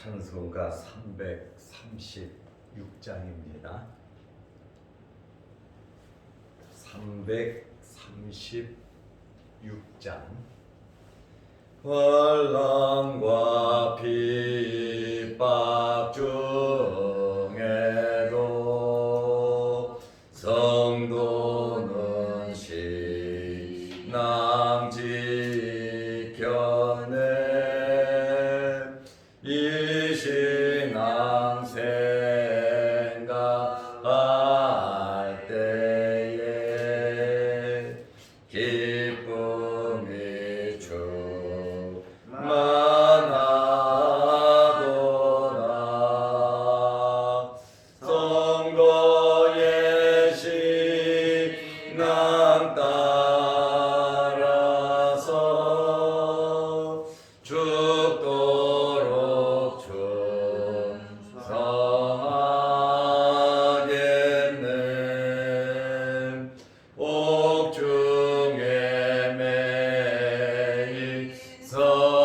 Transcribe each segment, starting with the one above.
찬송가 336장입니다. 336장. 환난과 핍박 중에도 성도는 신앙 지켰네. 이 신앙 생각할 때에 기쁨이 충만하도다. 성도의 신앙 따라서 죽도록 충성하겠네. 옥중에 매일 성도나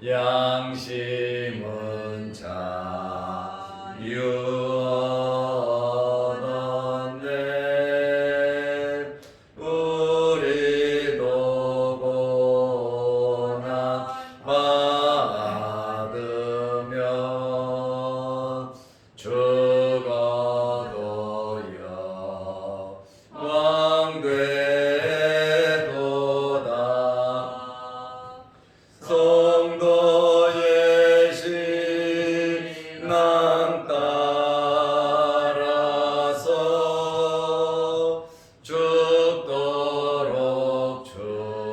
양심은 자유하던데 우리도 고난 받으면 죽어도 영광 되도다. 성도의 신앙 따라서 죽도록 충성하겠네.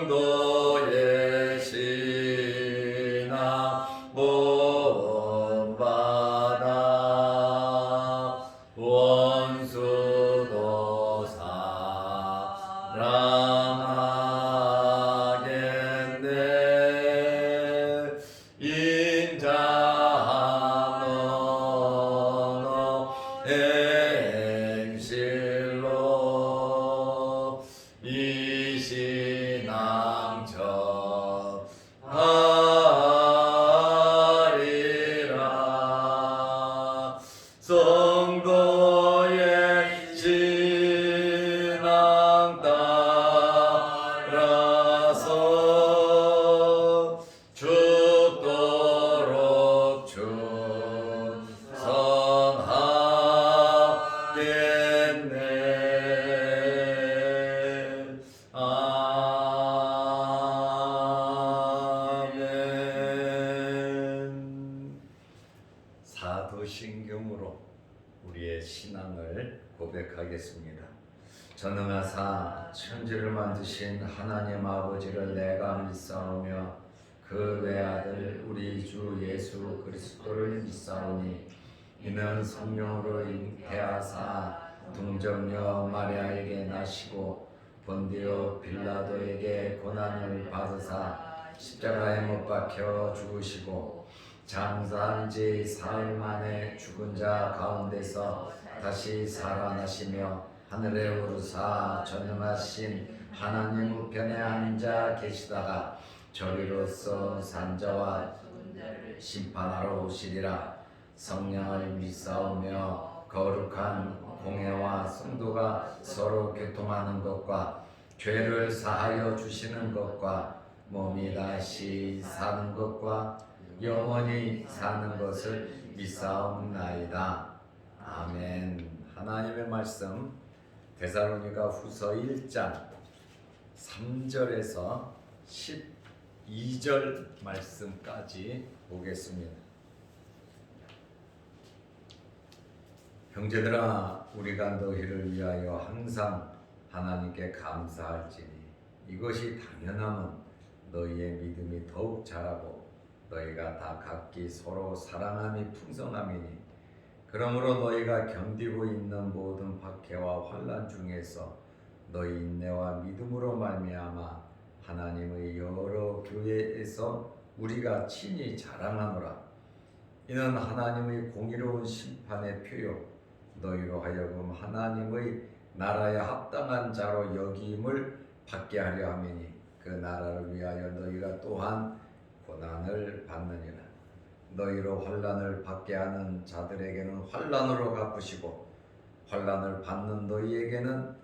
성도의 신앙 본받아 원수도 사랑하겠네. 인자한 언어 행실로 이 신앙 전하리라. 성도의 신앙 따라서 죽도록 충성하겠네. 아멘. 사도신경으로 우리의 신앙을 고백하겠습니다. 전능하사 천지를 만드신 하나님 아버지를 내가 믿사오며 그 외아들 우리 주 예수 그리스도를 믿사오니 이는 성령으로 잉태하사 동정녀 마리아에게 나시고 본디오 빌라도에게 고난을 받으사 십자가에 못 박혀 죽으시고 장사한 지 사흘 만에 죽은 자 가운데서 다시 살아나시며 하늘에 오르사 전능하신 하나님 우편에 앉아 계시다가 저리로서 산자와 심판하러 오시리라. 성령을 믿사오며 거룩한 공회와 성도가 서로 교통하는 것과 죄를 사하여 주시는 것과 몸이 다시 사는 것과 영원히 사는 것을 믿사옵나이다. 아멘. 하나님의 말씀 데살로니가 후서 1장 3절에서 12절 말씀까지 보겠습니다. 형제들아, 우리가 너희를 위하여 항상 하나님께 감사할지니 이것이 당연함은 너희의 믿음이 더욱 자라고 너희가 다 각기 서로 사랑함이 풍성함이니 그러므로 너희가 견디고 있는 모든 박해와 환난 중에서 너희 인내와 믿음으로 말미암아 하나님의 여러 교회에서 우리가 친히 자랑하노라. 이는 하나님의 공의로운 심판의 표요 너희로 하여금 하나님의 나라에 합당한 자로 여김을 받게 하려 함이니 그 나라를 위하여 너희가 또한 고난을 받느니라. 너희로 환난을 받게 하는 자들에게는 환난으로 갚으시고 환난을 받는 너희에게는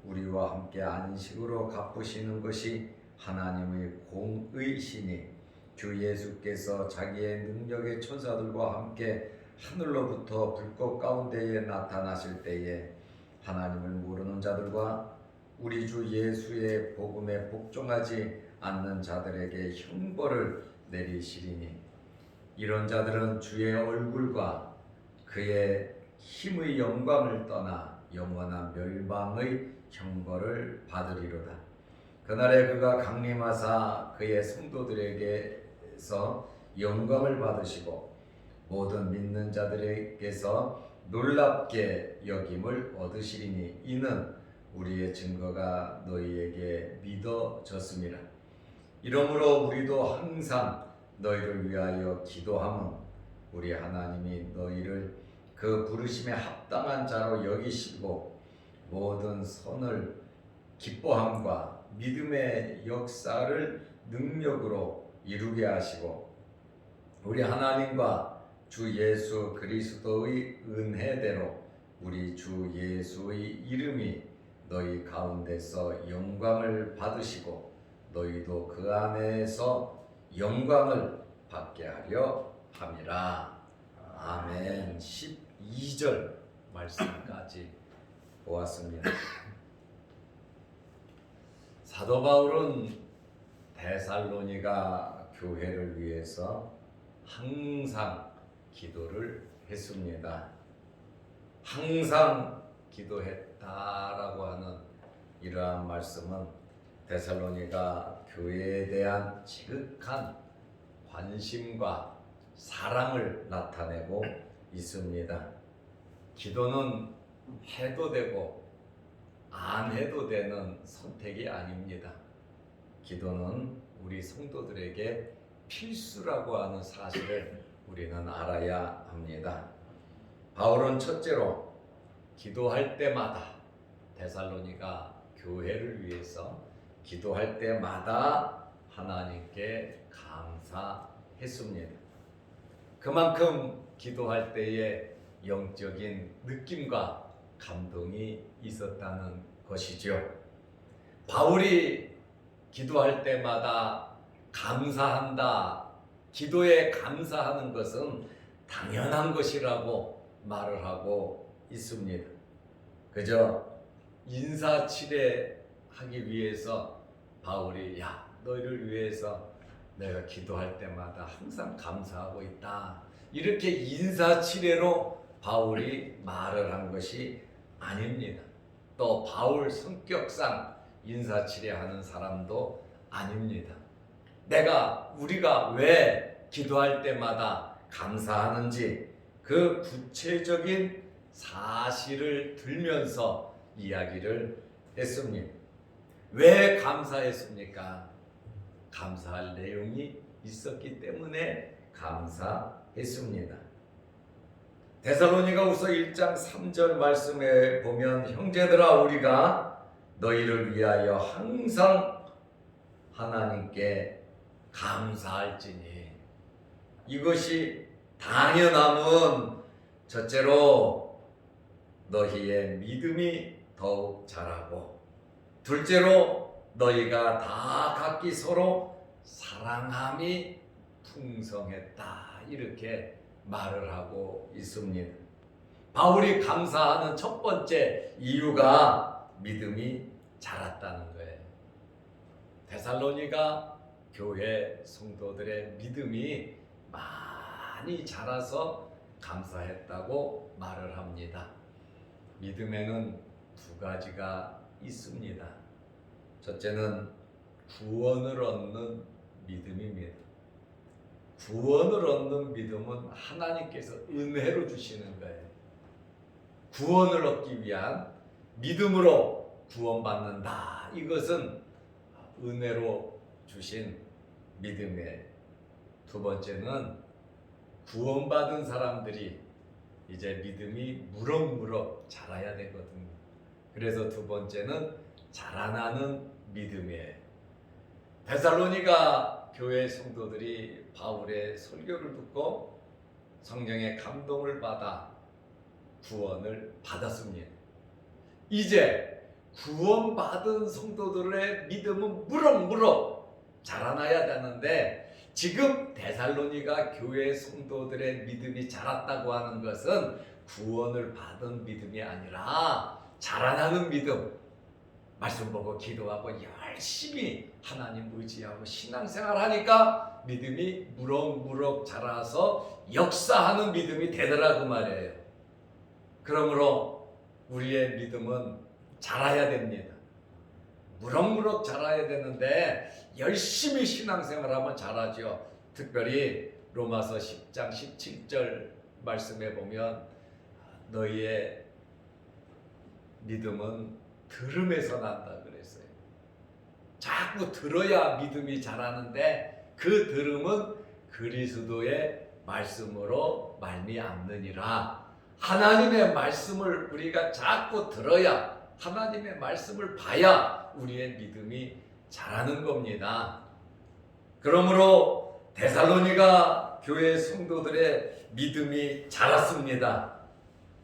우리와 함께 안식으로 갚으시는 것이 하나님의 공의시니 주 예수께서 자기의 능력의 천사들과 함께 하늘로부터 불꽃 가운데에 나타나실 때에 하나님을 모르는 자들과 우리 주 예수의 복음에 복종하지 않는 자들에게 형벌을 내리시리니 이런 자들은 주의 얼굴과 그의 힘의 영광을 떠나 영원한 멸망의 형벌을 받으리로다. 그날에 그가 강림하사 그의 성도들에게서 영광을 받으시고 모든 믿는 자들에게서 놀랍게 여김을 얻으시리니 이는 우리의 증거가 너희에게 믿어졌음이라. 이러므로 우리도 항상 너희를 위하여 기도함은 우리 하나님이 너희를 그 부르심에 합당한 자로 여기시고 모든 선을 기뻐함과 믿음의 역사를 능력으로 이루게 하시고 우리 하나님과 주 예수 그리스도의 은혜대로 우리 주 예수의 이름이 너희 가운데서 영광을 받으시고 너희도 그 안에서 영광을 받게 하려 함이라. 아멘. 12절 말씀까지 보았습니다. 사도 바울은 데살로니가 교회를 위해서 항상 기도를 했습니다. 항상 기도했다라고 하는 이러한 말씀은 데살로니가 교회에 대한 지극한 관심과 사랑을 나타내고 있습니다. 기도는 해도 되고 안 해도 되는 선택이 아닙니다. 기도는 우리 성도들에게 필수라고 하는 사실을 우리는 알아야 합니다. 바울은 첫째로 기도할 때마다 데살로니가 교회를 위해서 기도할 때마다 하나님께 감사했습니다. 그만큼 기도할 때에 영적인 느낌과 감동이 있었다는 것이죠. 바울이 기도할 때마다 감사한다, 기도에 감사하는 것은 당연한 것이라고 말을 하고 있습니다. 그저 인사치레하기 위해서 바울이 너희를 위해서 내가 기도할 때마다 항상 감사하고 있다, 이렇게 인사치레로 바울이 말을 한 것이 아닙니다. 또 바울 성격상 인사치레하는 사람도 아닙니다. 우리가 왜 기도할 때마다 감사하는지 그 구체적인 사실을 들면서 이야기를 했습니다. 왜 감사했습니까? 감사할 내용이 있었기 때문에 감사했습니다. 데살로니가후서 1장 3절 말씀에 보면 형제들아 우리가 너희를 위하여 항상 하나님께 감사할지니 이것이 당연함은 첫째로 너희의 믿음이 더욱 자라고 둘째로 너희가 다 각기 서로 사랑함이 풍성했다, 이렇게 말을 하고 있습니다. 바울이 감사하는 첫 번째 이유가 믿음이 자랐다는 거예요. 데살로니가 교회 성도들의 믿음이 많이 자라서 감사했다고 말을 합니다. 믿음에는 두 가지가 있습니다. 첫째는 구원을 얻는 믿음입니다. 구원을 얻는 믿음은 하나님께서 은혜로 주시는 거예요. 구원을 얻기 위한 믿음으로 구원받는다, 이것은 은혜로 주신 믿음이에요. 두 번째는 구원받은 사람들이 이제 믿음이 무럭무럭 자라야 되거든요. 그래서 두 번째는 자라나는 믿음이에요. 데살로니가 교회 성도들이 바울의 설교를 듣고 성령의 감동을 받아 구원을 받았습니다. 이제 구원받은 성도들의 믿음은 무럭무럭 자라나야 되는데, 지금 데살로니가 교회 성도들의 믿음이 자랐다고 하는 것은 구원을 받은 믿음이 아니라 자라나는 믿음, 말씀 보고 기도하고 열심히 하나님 의지하고 신앙생활 하니까 믿음이 무럭무럭 자라서 역사하는 믿음이 되더라고 말이에요. 그러므로 우리의 믿음은 자라야 됩니다. 무럭무럭 자라야 되는데 열심히 신앙생활하면 자라죠. 특별히 로마서 10장 17절 말씀에 보면 너희의 믿음은 들음에서 난다 그랬어요. 자꾸 들어야 믿음이 자라는데 그 들음은 그리스도의 말씀으로 말미암느니라. 하나님의 말씀을 우리가 자꾸 들어야, 하나님의 말씀을 봐야 우리의 믿음이 자라는 겁니다. 그러므로 데살로니가 교회 성도들의 믿음이 자랐습니다.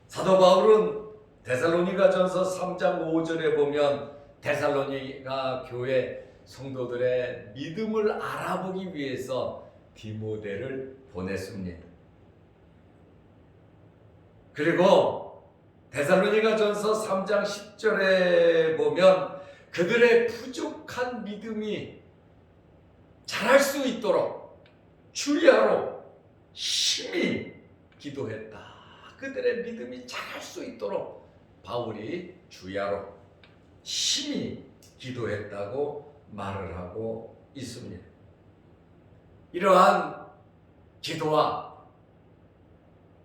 사도 바울은 데살로니가전서 3장 5절에 보면 데살로니가 교회 성도들의 믿음을 알아보기 위해서 디모데를 보냈습니다. 그리고 데살로니가전서 3장 10절에 보면 그들의 부족한 믿음이 자랄 수 있도록 주야로 심히 기도했다. 그들의 믿음이 자랄 수 있도록 바울이 주야로 심히 기도했다고 말을 하고 있습니다. 이러한 기도와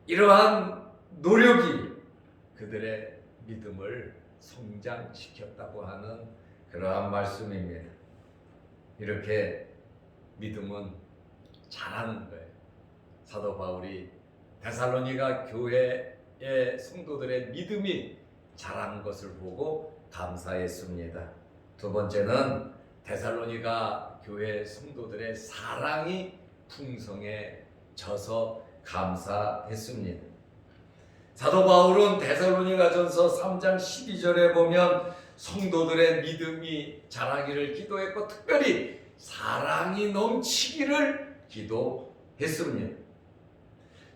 이러한 노력이 그들의 믿음을 성장시켰다고 하는 그러한 말씀입니다. 이렇게 믿음은 자라는 거예요. 사도 바울이 데살로니가 교회의 성도들의 믿음이 자란 것을 보고 감사했습니다. 두 번째는 데살로니가 교회 성도들의 사랑이 풍성해져서 감사했습니다. 사도 바울은 데살로니가전서 3장 12절에 보면 성도들의 믿음이 자라기를 기도했고 특별히 사랑이 넘치기를 기도했습니다.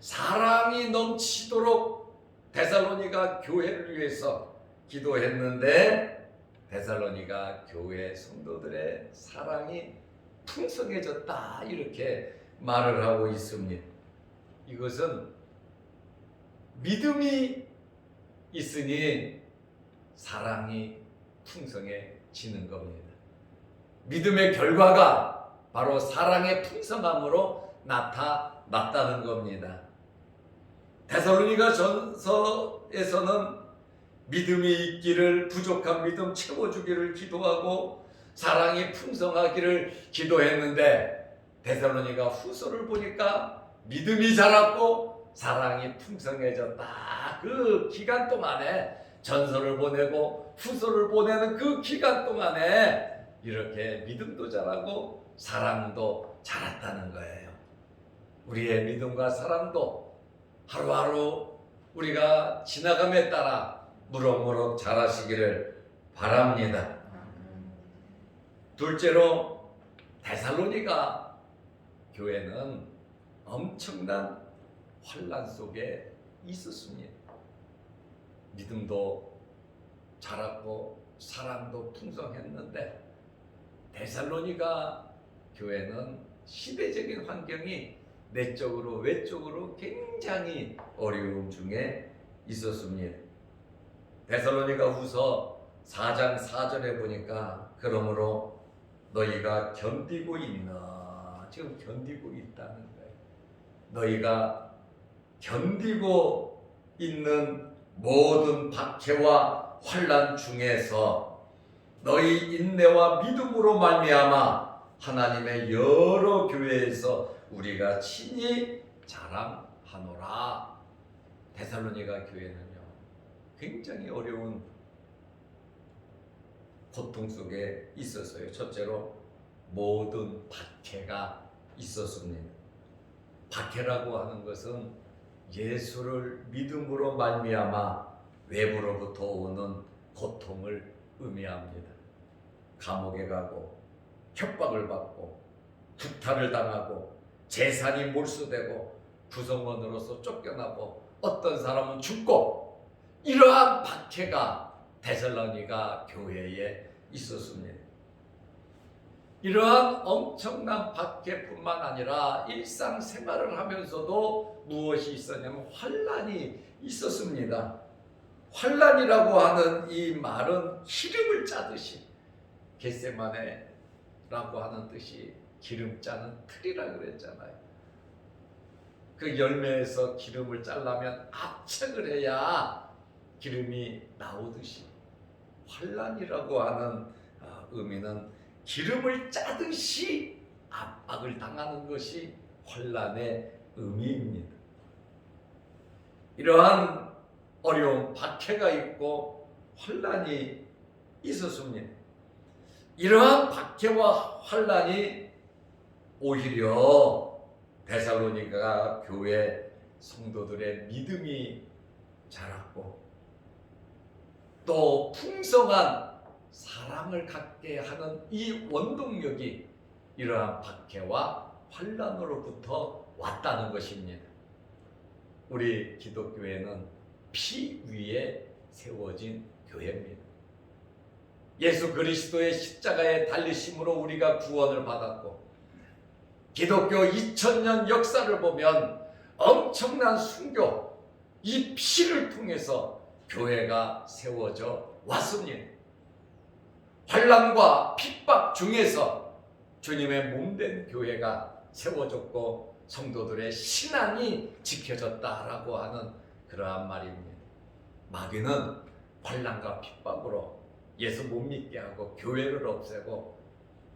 사랑이 넘치도록 데살로니가 교회를 위해서 기도했는데 데살로니가 교회 성도들의 사랑이 풍성해졌다 이렇게 말을 하고 있습니다. 이것은 믿음이 있으니 사랑이 풍성해지는 겁니다. 믿음의 결과가 바로 사랑의 풍성함으로 나타났다는 겁니다. 데살로니가전서에서는 믿음이 있기를, 부족한 믿음 채워주기를 기도하고 사랑이 풍성하기를 기도했는데 데살로니가 후서를 보니까 믿음이 자랐고 사랑이 풍성해졌다. 그 기간 동안에 전서를 보내고 후서를 보내는 그 기간 동안에 이렇게 믿음도 자라고 사랑도 자랐다는 거예요. 우리의 믿음과 사랑도 하루하루 우리가 지나감에 따라 무럭무럭 자라시기를 바랍니다. 둘째로 데살로니가 교회는 엄청난 환난 속에 있었습니다. 믿음도 자랐고 사랑도 풍성했는데 데살로니가 교회는 시대적인 환경이 내적으로 외적으로 굉장히 어려움 중에 있었습니다. 데살로니가 후서 4장 4절에 보니까 그러므로 너희가 견디고 있나, 지금 견디고 있다는 거예요. 너희가 견디고 있는 모든 박해와 환난 중에서 너희 인내와 믿음으로 말미암아 하나님의 여러 교회에서 우리가 친히 자랑하노라. 데살로니가 교회는요 굉장히 어려운 고통 속에 있었어요. 첫째로 모든 박해가 있었습니다. 박해라고 하는 것은 예수를 믿음으로 말미암아 외부로부터 오는 고통을 의미합니다. 감옥에 가고 협박을 받고 구타를 당하고 재산이 몰수되고 구성원으로서 쫓겨나고 어떤 사람은 죽고 이러한 박해가 데살로니가 교회에 있었습니다. 이러한 엄청난 박해뿐만 아니라 일상생활을 하면서도 무엇이 있었냐면 환난이 있었습니다. 환난이라고 하는 이 말은 기름을 짜듯이, 겟세마네라고 하는 뜻이 기름 짜는 틀이라 그랬잖아요. 그 열매에서 기름을 짜려면 압착을 해야 기름이 나오듯이 환난이라고 하는 의미는 기름을 짜듯이 압박을 당하는 것이 환난의 의미입니다. 이러한 어려운 박해가 있고 환난이 있었습니다. 이러한 박해와 환난이 오히려 데살로니가 교회 성도들의 믿음이 자랐고 또 풍성한 사랑을 갖게 하는 이 원동력이 이러한 박해와 환난으로부터 왔다는 것입니다. 우리 기독교회는 피 위에 세워진 교회입니다. 예수 그리스도의 십자가의 달리심으로 우리가 구원을 받았고 기독교 2000년 역사를 보면 엄청난 순교, 이 피를 통해서 교회가 세워져 왔습니다. 환난과 핍박 중에서 주님의 몸된 교회가 세워졌고 성도들의 신앙이 지켜졌다라고 하는 그러한 말입니다. 마귀는 환난과 핍박으로 예수 못 믿게 하고 교회를 없애고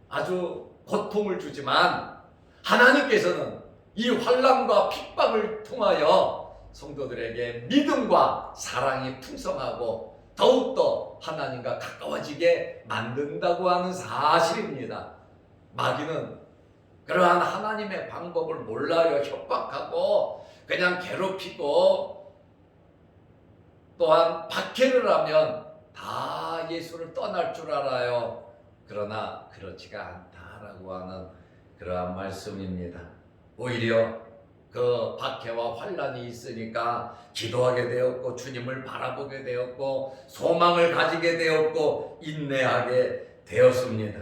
아주 고통을 주지만 하나님께서는 이 환난과 핍박을 통하여 성도들에게 믿음과 사랑이 풍성하고 더욱더 하나님과 가까워지게 만든다고 하는 사실입니다. 마귀는 그러한 하나님의 방법을 몰라요. 협박하고 그냥 괴롭히고 또한 박해를 하면 다 예수를 떠날 줄 알아요. 그러나 그렇지가 않다라고 하는 그러한 말씀입니다. 오히려 그 박해와 환난이 있으니까 기도하게 되었고 주님을 바라보게 되었고 소망을 가지게 되었고 인내하게 되었습니다.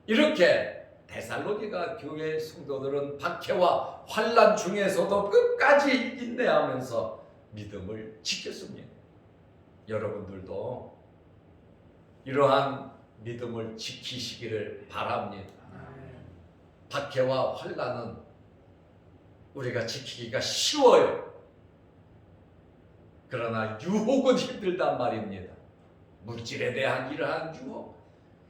이렇게 데살로니가 교회 성도들은 박해와 환난 중에서도 끝까지 인내하면서 믿음을 지켰습니다. 여러분들도 이러한 믿음을 지키시기를 바랍니다. 박해와 환난은 우리가 지키기가 쉬워요. 그러나 유혹은 힘들단 말입니다. 물질에 대한 이러한 유혹,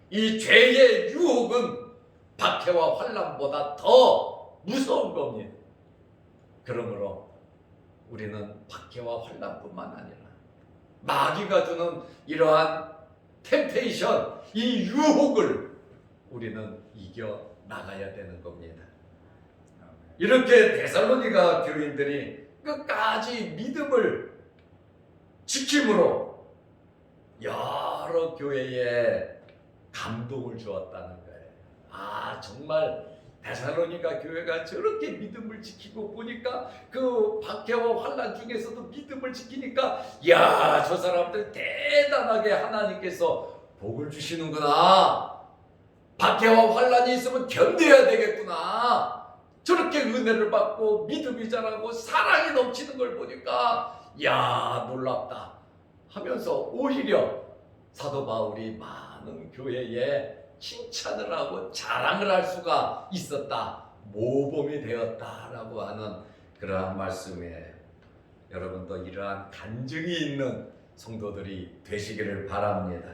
이 죄의 유혹은 박해와 환난보다 더 무서운 겁니다. 그러므로 우리는 박해와 환난뿐만 아니라 마귀가 주는 이러한 템테이션, 이 유혹을 우리는 이겨 나가야 되는 겁니다. 이렇게 데살로니가 교인들이 끝까지 믿음을 지킴으로 여러 교회에 감동을 주었다는 거예요. 정말 데살로니가 교회가 저렇게 믿음을 지키고 보니까 그 박해와 환난 중에서도 믿음을 지키니까 저 사람들 대단하게 하나님께서 복을 주시는구나. 박해와 환난이 있으면 견뎌야 되겠구나. 저렇게 은혜를 받고 믿음이 자라고 사랑이 넘치는 걸 보니까 놀랍다 하면서 오히려 사도 바울이 많은 교회에 칭찬을 하고 자랑을 할 수가 있었다, 모범이 되었다라고 하는 그러한 말씀이에요. 여러분도 이러한 간증이 있는 성도들이 되시기를 바랍니다.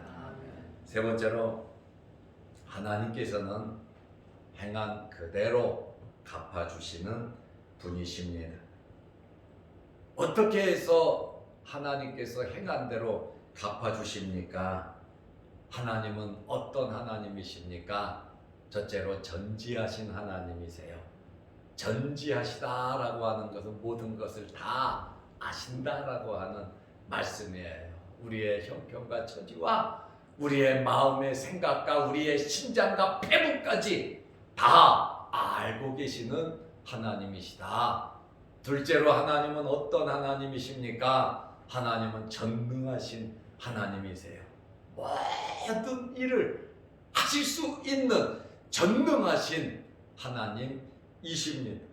세 번째로 하나님께서는 행한 그대로 갚아주시는 분이십니다. 어떻게 해서 하나님께서 행한 대로 갚아주십니까? 하나님은 어떤 하나님이십니까? 첫째로 전지하신 하나님이세요. 전지하시다라고 하는 것은 모든 것을 다 아신다라고 하는 말씀이에요. 우리의 형편과 처지와 우리의 마음의 생각과 우리의 심장과 폐부까지 다 알고 계시는 하나님이시다. 둘째로 하나님은 어떤 하나님이십니까? 하나님은 전능하신 하나님이세요. 모든 일을 하실 수 있는 전능하신 하나님이십니다.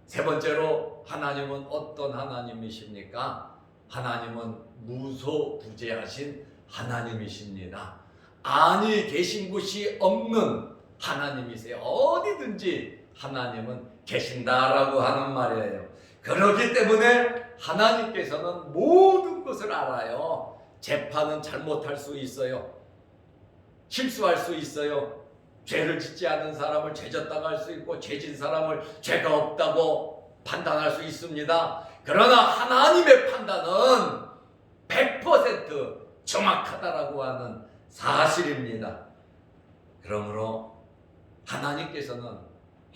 세 번째로 하나님은 어떤 하나님이십니까? 하나님은 무소부재하신 하나님이십니다. 아니 계신 곳이 없는 하나님이세요. 어디든지 하나님은 계신다라고 하는 말이에요. 그렇기 때문에 하나님께서는 모든 것을 알아요. 재판은 잘못할 수 있어요. 실수할 수 있어요. 죄를 짓지 않은 사람을 죄졌다고 할 수 있고 죄진 사람을 죄가 없다고 판단할 수 있습니다. 그러나 하나님의 판단은 100% 정확하다라고 하는 사실입니다. 그러므로 하나님께서는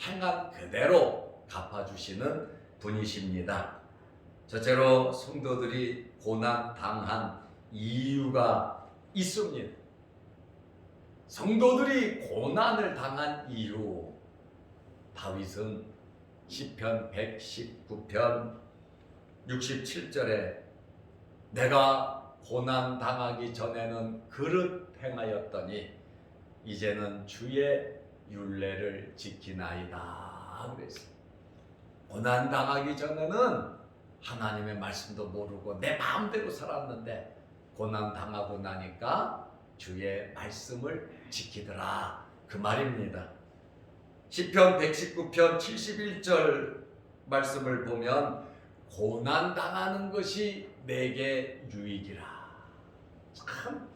행한 그대로 갚아주시는 분이십니다. 첫째로 성도들이 고난 당한 이유가 있습니다. 성도들이 고난을 당한 이유, 다윗은 시편 119편 67절에 내가 고난 당하기 전에는 그릇 행하였더니 이제는 주의 율례를 지키나이다 그랬어요. 고난 당하기 전에는 하나님의 말씀도 모르고 내 마음대로 살았는데 고난 당하고 나니까 주의 말씀을 지키더라 그 말입니다. 시편 119편 71절 말씀을 보면 고난 당하는 것이 내게 유익이라. 참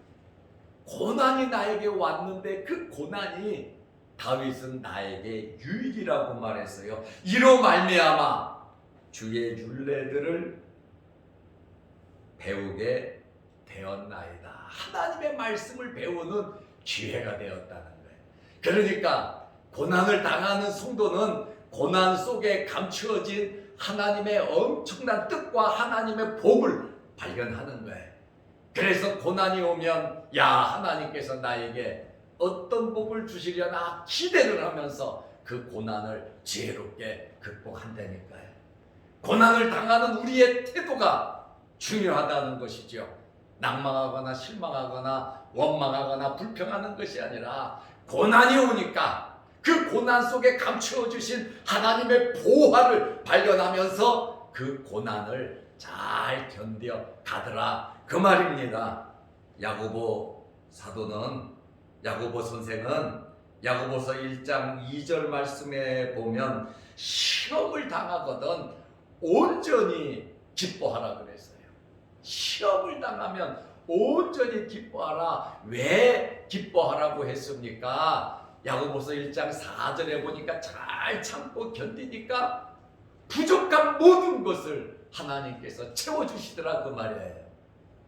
고난이 나에게 왔는데 그 고난이 다윗은 나에게 유익이라고 말했어요. 이로 말미암아 주의 율례들을 배우게 되었나이다. 하나님의 말씀을 배우는 기회가 되었다는 거예요. 그러니까 고난을 당하는 성도는 고난 속에 감추어진 하나님의 엄청난 뜻과 하나님의 복을 발견하는 거예요. 그래서 고난이 오면 야 하나님께서 나에게 어떤 복을 주시려나 기대를 하면서 그 고난을 지혜롭게 극복한다니까요. 고난을 당하는 우리의 태도가 중요하다는 것이죠. 낭망하거나 실망하거나 원망하거나 불평하는 것이 아니라 고난이 오니까 그 고난 속에 감추어 주신 하나님의 보화를 발견하면서 그 고난을 잘 견뎌 가더라 그 말입니다. 야고보 사도는 야고보 선생은 야고보서 1장 2절 말씀에 보면 시험을 당하거든 온전히 기뻐하라 그랬어요. 시험을 당하면 온전히 기뻐하라. 왜 기뻐하라고 했습니까? 야고보서 1장 4절에 보니까 잘 참고 견디니까 부족한 모든 것을 하나님께서 채워주시더라 그 말이에요.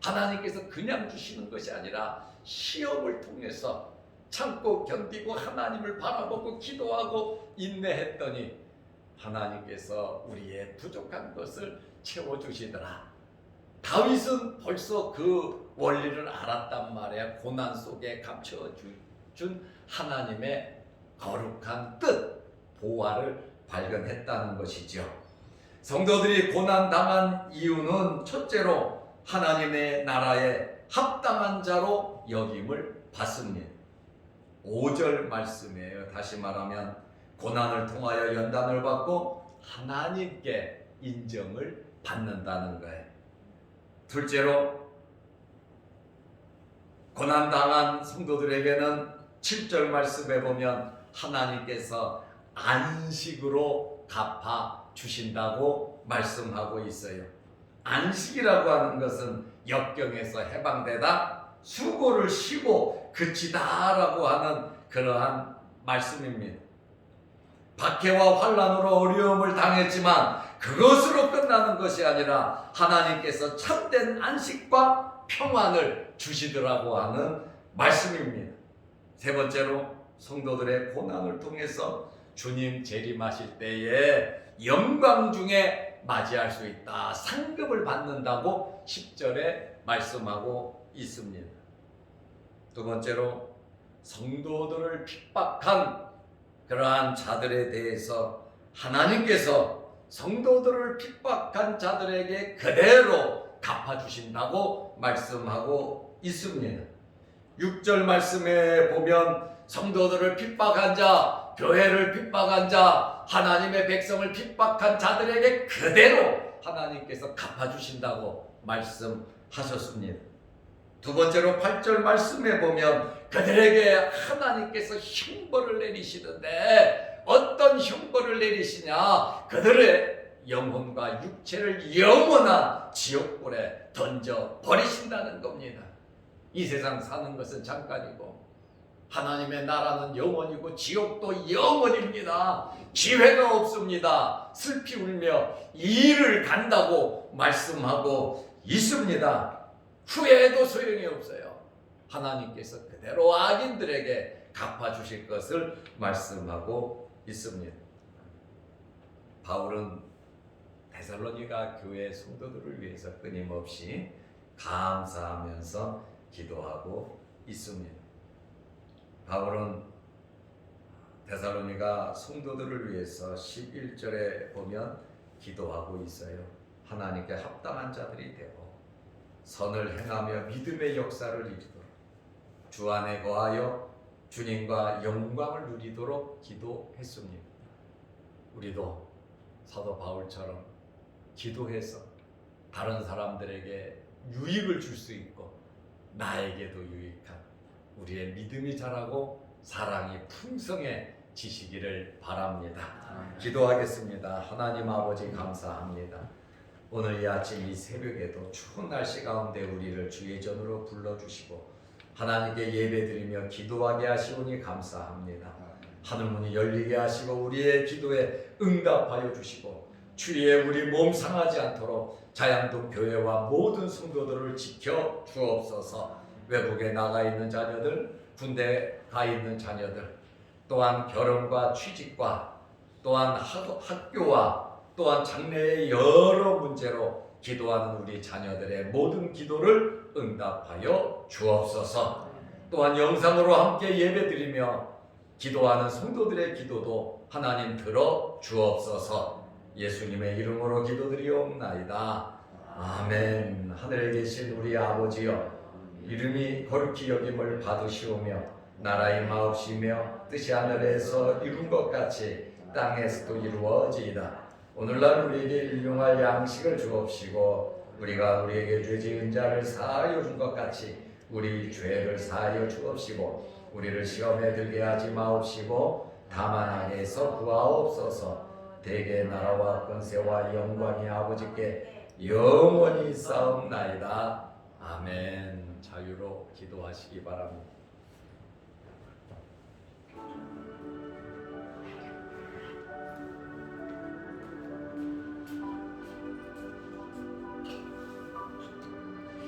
하나님께서 그냥 주시는 것이 아니라 시험을 통해서 참고 견디고 하나님을 바라보고 기도하고 인내했더니 하나님께서 우리의 부족한 것을 채워주시더라. 다윗은 벌써 그 원리를 알았단 말이야. 고난 속에 감춰준 하나님의 거룩한 뜻, 보화를 발견했다는 것이죠. 성도들이 고난 당한 이유는 첫째로 하나님의 나라에 합당한 자로 여김을 받습니다. 5절 말씀이에요. 다시 말하면 고난을 통하여 연단을 받고 하나님께 인정을 받는다는 거예요. 둘째로 고난당한 성도들에게는 7절 말씀에 보면 하나님께서 안식으로 갚아 주신다고 말씀하고 있어요. 안식이라고 하는 것은 역경에서 해방되다 수고를 쉬고 그치다라고 하는 그러한 말씀입니다. 박해와 환난으로 어려움을 당했지만 그것으로 끝나는 것이 아니라 하나님께서 참된 안식과 평안을 주시더라고 하는 말씀입니다. 세 번째로 성도들의 고난을 통해서 주님 재림하실 때에 영광 중에 맞이할 수 있다. 상급을 받는다고 10절에 말씀하고 있습니다. 두 번째로 성도들을 핍박한 그러한 자들에 대해서 하나님께서 성도들을 핍박한 자들에게 그대로 갚아주신다고 말씀하고 있습니다. 6절 말씀에 보면 성도들을 핍박한 자, 교회를 핍박한 자, 하나님의 백성을 핍박한 자들에게 그대로 하나님께서 갚아주신다고 말씀하셨습니다. 두 번째로 8절 말씀에 보면 그들에게 하나님께서 형벌을 내리시는데 어떤 형벌을 내리시냐? 그들의 영혼과 육체를 영원한 지옥불에 던져 버리신다는 겁니다. 이 세상 사는 것은 잠깐이고 하나님의 나라는 영원이고 지옥도 영원입니다. 기회가 없습니다. 슬피 울며 이를 간다고 말씀하고 있습니다. 후회해도 소용이 없어요. 하나님께서 그대로 악인들에게 갚아주실 것을 말씀하고 있습니다. 바울은 데살로니가 교회 성도들을 위해서 끊임없이 감사하면서 기도하고 있습니다. 바울은 데살로니가 성도들을 위해서 11절에 보면 기도하고 있어요. 하나님께 합당한 자들이 되고 선을 행하며 믿음의 역사를 이루도록 주 안에 거하여 주님과 영광을 누리도록 기도했습니다. 우리도 사도 바울처럼 기도해서 다른 사람들에게 유익을 줄 수 있고 나에게도 유익한 우리의 믿음이 자라고 사랑이 풍성해지시기를 바랍니다. 기도하겠습니다. 하나님 아버지 감사합니다. 오늘 이 아침 이 새벽에도 추운 날씨 가운데 우리를 주의 전으로 불러주시고 하나님께 예배드리며 기도하게 하시오니 감사합니다. 하늘문이 열리게 하시고 우리의 기도에 응답하여 주시고 주위에 우리 몸 상하지 않도록 자양동 교회와 모든 성도들을 지켜 주옵소서. 외국에 나가 있는 자녀들, 군대 가 있는 자녀들, 또한 결혼과 취직과 또한 학교와 또한 장래의 여러 문제로 기도하는 우리 자녀들의 모든 기도를 응답하여 주옵소서. 또한 영상으로 함께 예배드리며 기도하는 성도들의 기도도 하나님 들어 주옵소서. 예수님의 이름으로 기도드리옵나이다. 아멘. 하늘에 계신 우리 아버지여, 이름이 거룩히 여김을 받으시오며 나라의 마옵시며 뜻이 하늘에서 이룬 것 같이 땅에서도 이루어지이다. 오늘날 우리에게 일용할 양식을 주옵시고 우리가 우리에게 죄 지은 자를 사하여 준 것 같이 우리 죄를 사하여 주옵시고 우리를 시험에 들게 하지 마옵시고 다만 악에서 구하옵소서. 대개 나라와 권세와 영광이 아버지께 영원히 싸움나이다. 아멘. 자유로 기도하시기 바랍니다.